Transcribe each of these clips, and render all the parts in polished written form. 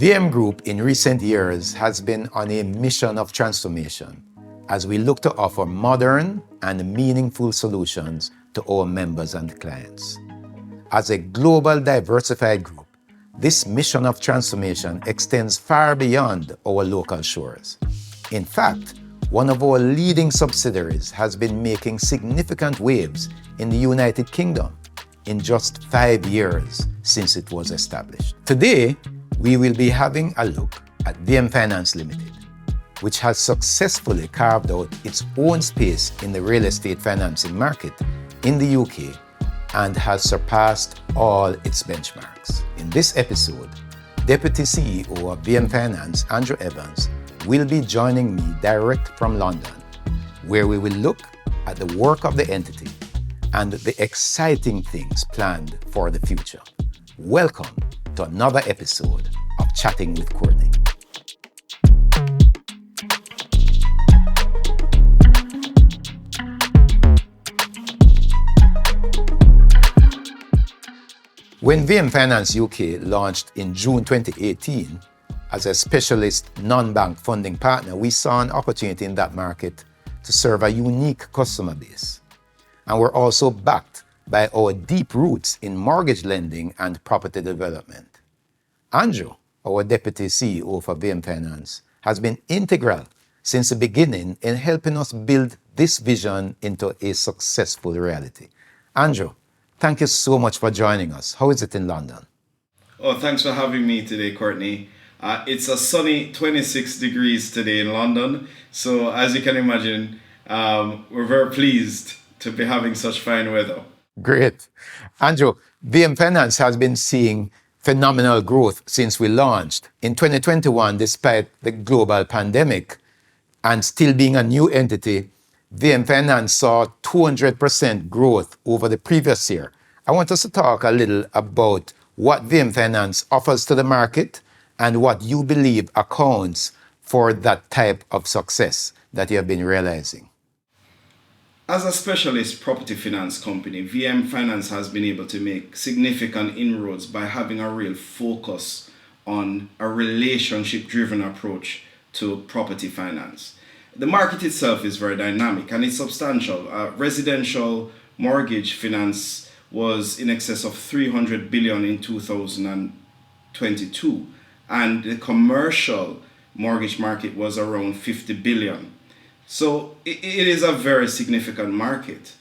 VM Group in recent years has been on a mission of transformation as we look to offer modern and meaningful solutions to our members and clients. As a global diversified group, this mission of transformation extends far beyond our local shores. In fact, one of our leading subsidiaries has been making significant waves in the United Kingdom in just 5 years since it was established. Today, we will be having a look at VM Finance Limited, which has successfully carved out its own space in the real estate financing market in the UK and has surpassed all its benchmarks. In this episode, Deputy CEO of VM Finance, Andrew Evans, will be joining me direct from London, where we will look at the work of the entity and the exciting things planned for the future. Welcome to another episode of Chatting with Courtney. When VM Finance UK launched in June 2018 as a specialist non-bank funding partner, we saw an opportunity in that market to serve a unique customer base. And we're also backed by our deep roots in mortgage lending and property development. Andrew, our Deputy CEO for VM Finance, has been integral since the beginning in helping us build this vision into a successful reality. Andrew, thank you so much for joining us. How is it in London? Oh, thanks for having me today, Courtney. It's a sunny 26 degrees today in London. So as you can imagine, we're very pleased to be having such fine weather. Great. Andrew, VM Finance has been seeing phenomenal growth since we launched. In 2021, despite the global pandemic and still being a new entity, VM Finance saw 200% growth over the previous year. I want us to talk a little about what VM Finance offers to the market and what you believe accounts for that type of success that you have been realizing. As a specialist property finance company, VM Finance has been able to make significant inroads by having a real focus on a relationship-driven approach to property finance. The market itself is very dynamic and it's substantial. Residential mortgage finance was in excess of 300 billion in 2022, and the commercial mortgage market was around 50 billion. So it is a very significant market.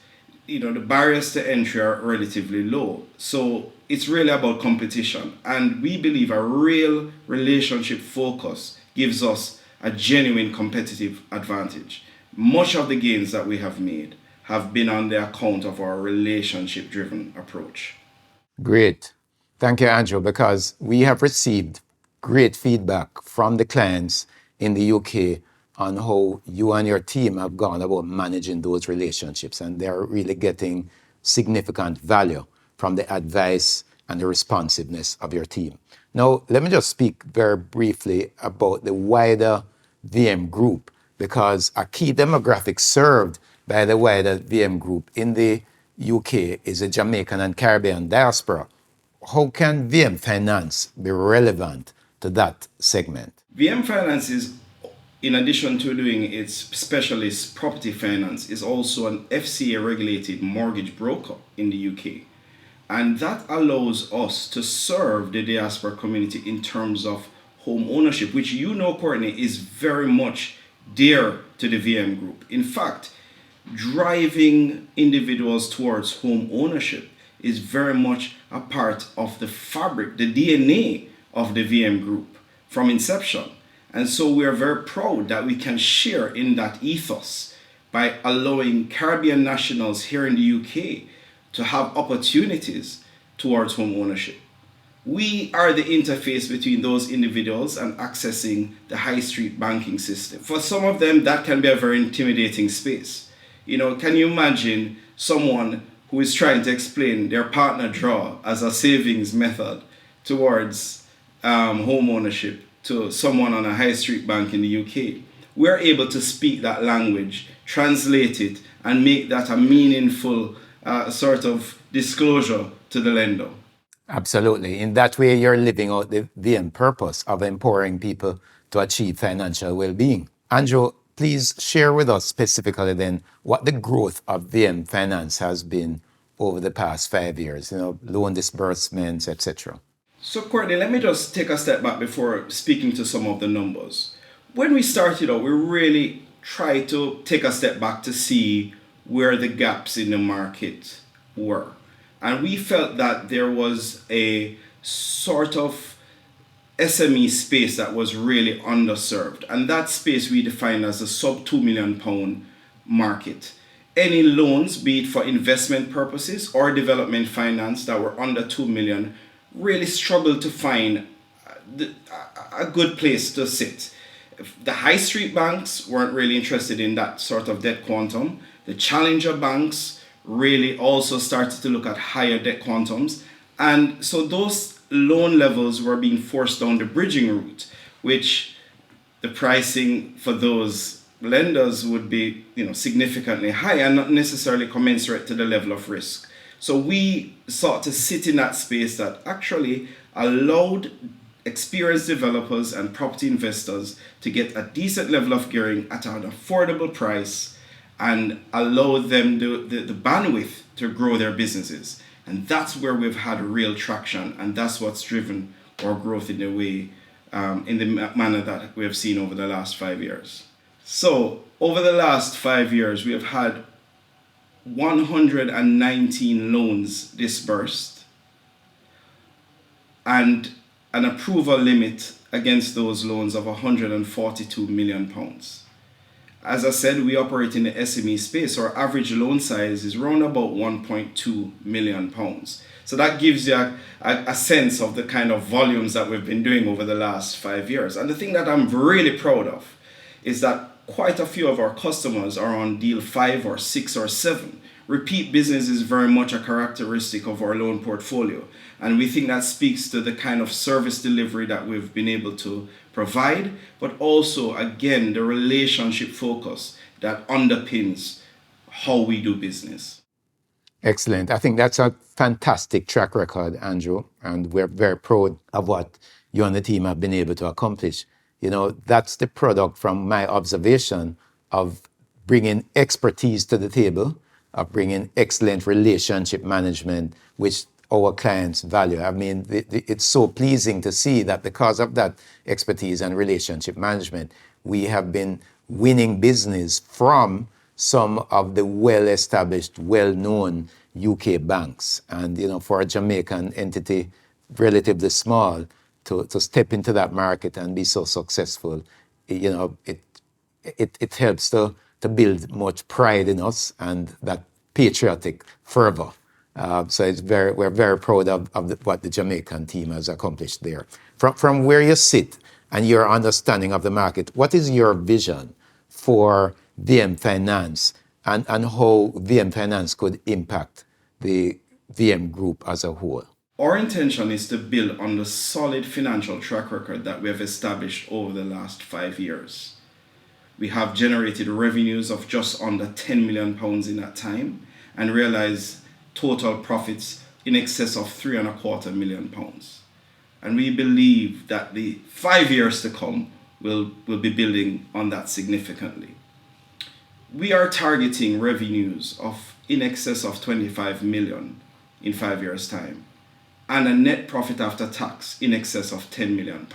The barriers to entry are relatively low. So it's really about competition. And we believe a real relationship focus gives us a genuine competitive advantage. Much of the gains that we have made have been on the account of our relationship-driven approach. Great. Thank you, Andrew, because we have received great feedback from the clients in the UK on how you and your team have gone about managing those relationships, and they're really getting significant value from the advice and the responsiveness of your team. Now, let me just speak very briefly about the wider VM Group, because a key demographic served by the wider VM Group in the UK is the Jamaican and Caribbean diaspora. How can VM Finance be relevant to that segment? VM Finance is, in addition to doing its specialist property finance, is also an FCA-regulated mortgage broker in the UK. And that allows us to serve the diaspora community in terms of home ownership, which Courtney, is very much dear to the VM Group. In fact, driving individuals towards home ownership is very much a part of the fabric, the DNA of the VM Group from inception. And so we are very proud that we can share in that ethos by allowing Caribbean nationals here in the UK to have opportunities towards home ownership. We are the interface between those individuals and accessing the high street banking system. For some of them, that can be a very intimidating space. Can you imagine someone who is trying to explain their partner draw as a savings method towards home ownership to someone on a high street bank in the UK? We're able to speak that language, translate it, and make that a meaningful sort of disclosure to the lender. Absolutely. In that way, you're living out the VM purpose of empowering people to achieve financial well being. Andrew, please share with us specifically then what the growth of VM Finance has been over the past 5 years, loan disbursements, etc. So, Courtney, let me just take a step back before speaking to some of the numbers. When we started out, we really tried to take a step back to see where the gaps in the market were. And we felt that there was a sort of SME space that was really underserved. And that space we define as a sub £2 million market. Any loans, be it for investment purposes or development finance that were under 2 million, really struggled to find a good place to sit. The high street banks weren't really interested in that sort of debt quantum. The challenger banks really also started to look at higher debt quantums. And so those loan levels were being forced down the bridging route, which the pricing for those lenders would be, significantly high and not necessarily commensurate to the level of risk. So we sought to sit in that space that actually allowed experienced developers and property investors to get a decent level of gearing at an affordable price and allow them the bandwidth to grow their businesses. And that's where we've had real traction, and that's what's driven our growth in the way, in the manner that we have seen over the last 5 years. So over the last 5 years, we have had 119 loans disbursed and an approval limit against those loans of £142 million. As I said, we operate in the SME space. Our average loan size is around about £1.2 million. So that gives you a sense of the kind of volumes that we've been doing over the last 5 years. And the thing that I'm really proud of is that quite a few of our customers are on deal 5 or 6 or 7. Repeat business is very much a characteristic of our loan portfolio. And we think that speaks to the kind of service delivery that we've been able to provide, but also, again, the relationship focus that underpins how we do business. Excellent. I think that's a fantastic track record, Andrew, and we're very proud of what you and the team have been able to accomplish. That's the product from my observation of bringing expertise to the table, of bringing excellent relationship management, which our clients value. I mean, it's so pleasing to see that because of that expertise and relationship management, we have been winning business from some of the well-established, well-known UK banks. And, for a Jamaican entity relatively small to step into that market and be so successful, it helps to build much pride in us and that patriotic fervor. So we're very proud of what the Jamaican team has accomplished there. From where you sit and your understanding of the market, what is your vision for VM Finance and how VM Finance could impact the VM group as a whole? Our intention is to build on the solid financial track record that we have established over the last 5 years. We have generated revenues of just under £10 million in that time and realized total profits in excess of £3.25 million. And we believe that the 5 years to come will be building on that significantly. We are targeting revenues of in excess of 25 million in 5 years' time and a net profit after tax in excess of £10 million.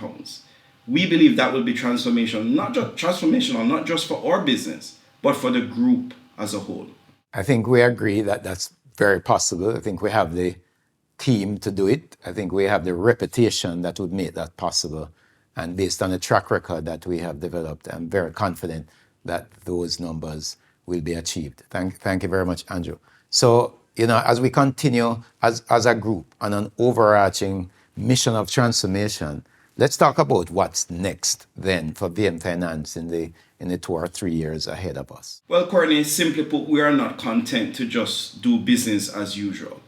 We believe that will be transformational, not just for our business, but for the group as a whole. I think we agree that that's very possible. I think we have the team to do it. I think we have the reputation that would make that possible. And based on the track record that we have developed, I'm very confident that those numbers will be achieved. Thank you very much, Andrew. So, as we continue as a group on an overarching mission of transformation, let's talk about what's next then for VM Finance in the 2 or 3 years ahead of us. Well, Courtney, simply put, we are not content to just do business as usual.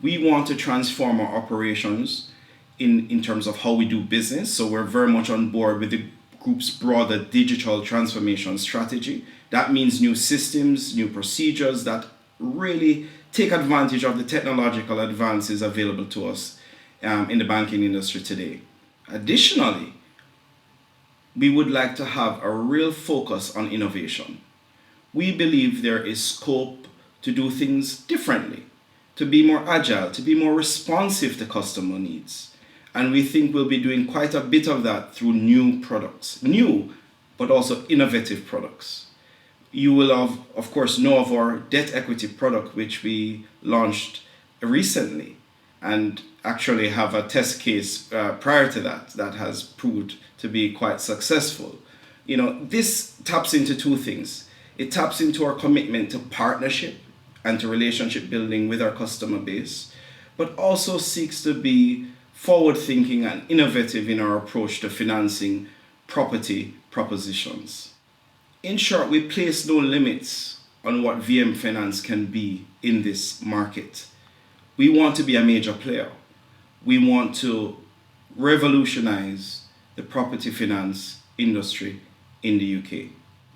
We want to transform our operations in terms of how we do business. So we're very much on board with the group's broader digital transformation strategy. That means new systems, new procedures that really take advantage of the technological advances available to us in the banking industry today. Additionally, we would like to have a real focus on innovation. We believe there is scope to do things differently, to be more agile, to be more responsive to customer needs. And we think we'll be doing quite a bit of that through new products, new but also innovative products. You will have, of course, know of our debt equity product, which we launched recently and actually have a test case prior to that that has proved to be quite successful. This taps into two things. It taps into our commitment to partnership and to relationship building with our customer base, but also seeks to be forward thinking and innovative in our approach to financing property propositions. In short, we place no limits on what VM Finance can be in this market. We want to be a major player. We want to revolutionize the property finance industry in the UK.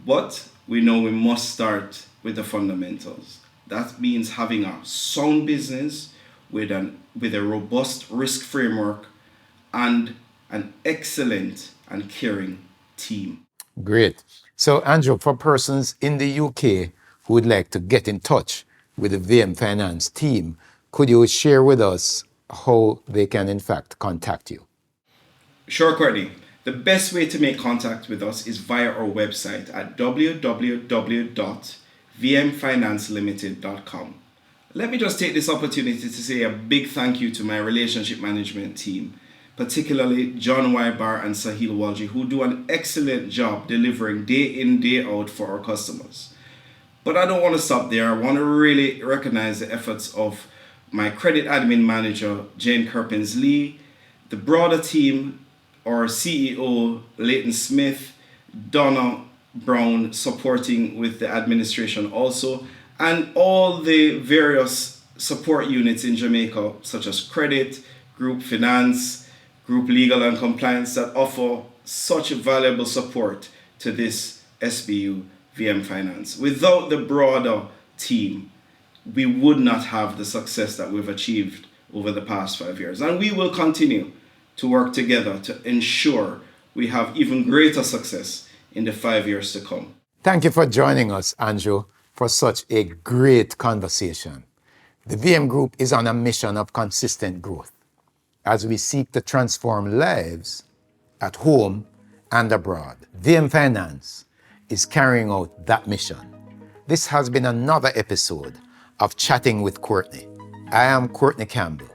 But we know we must start with the fundamentals. That means having a sound business with a robust risk framework and an excellent and caring team. Great. So, Andrew, for persons in the UK who would like to get in touch with the VM Finance team, could you share with us how they can, in fact, contact you? Sure, Courtney. The best way to make contact with us is via our website at www.vmfinancelimited.com. Let me just take this opportunity to say a big thank you to my relationship management team, particularly John Wybar and Sahil Walji, who do an excellent job delivering day in, day out for our customers. But I don't want to stop there. I want to really recognize the efforts of my credit admin manager, Jane Kerpins-Lee, the broader team, our CEO, Leighton Smith, Donna Brown supporting with the administration also, and all the various support units in Jamaica, such as credit, group finance, group legal and compliance that offer such valuable support to this SBU VM Finance. Without the broader team, we would not have the success that we've achieved over the past 5 years. And we will continue to work together to ensure we have even greater success in the 5 years to come. Thank you for joining us, Andrew, for such a great conversation. The VM Group is on a mission of consistent growth as we seek to transform lives at home and abroad. VM Finance is carrying out that mission. This has been another episode of Chatting with Courtney. I am Courtney Campbell.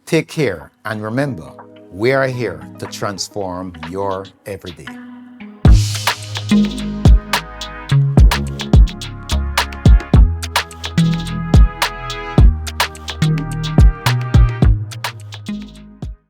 Take care, and remember, we are here to transform your everyday.